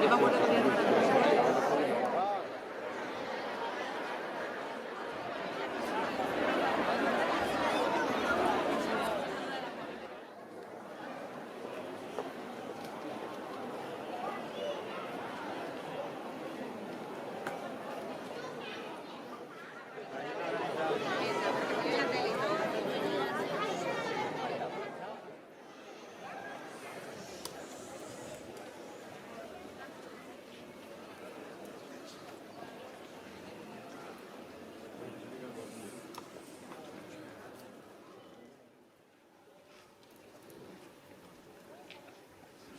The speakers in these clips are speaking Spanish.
Yo me acuerdo que había una cosa.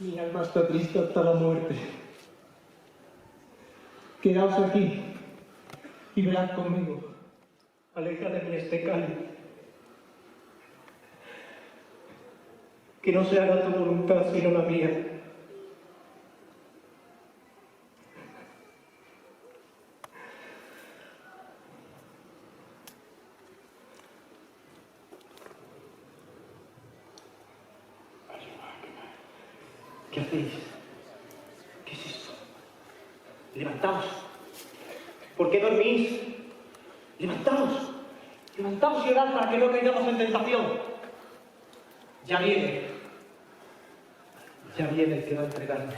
Mi alma está triste hasta la muerte. Quedaos aquí y velad conmigo. Aleja de mí este cáliz. Que no se haga tu voluntad sino la mía. ¿Qué hacéis? ¿Qué es esto? Levantaos. ¿Por qué dormís? Levantaos. Levantaos y orad para que no caigamos en tentación. Ya viene. Ya viene el que va a entregarme.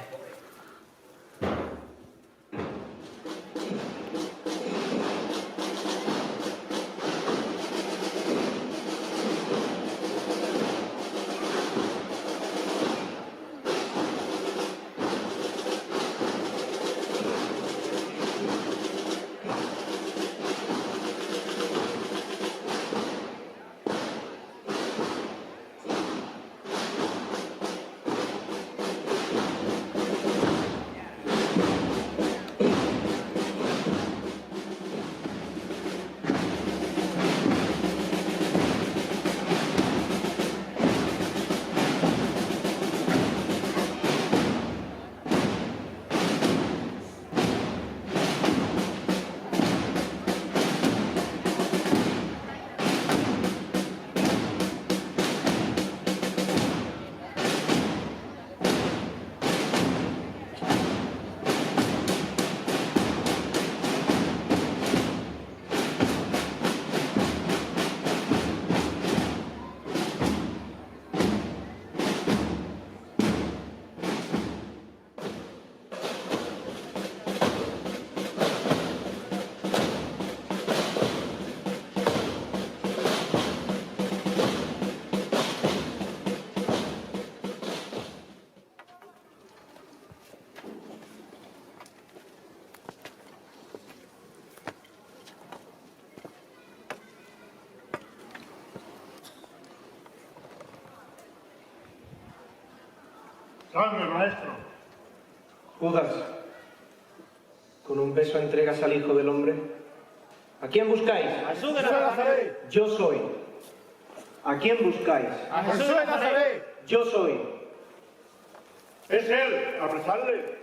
Salve, maestro. Judas, con un beso entregas al Hijo del Hombre. ¿A quién buscáis? A Jesús de Nazaret. Yo soy. ¿A quién buscáis? A Jesús de Nazaret. Yo soy. Es él. Apresadle.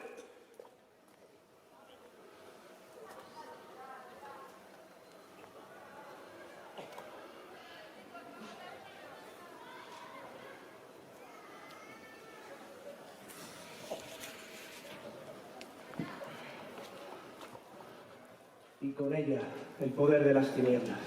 Y con ella el poder de las tinieblas.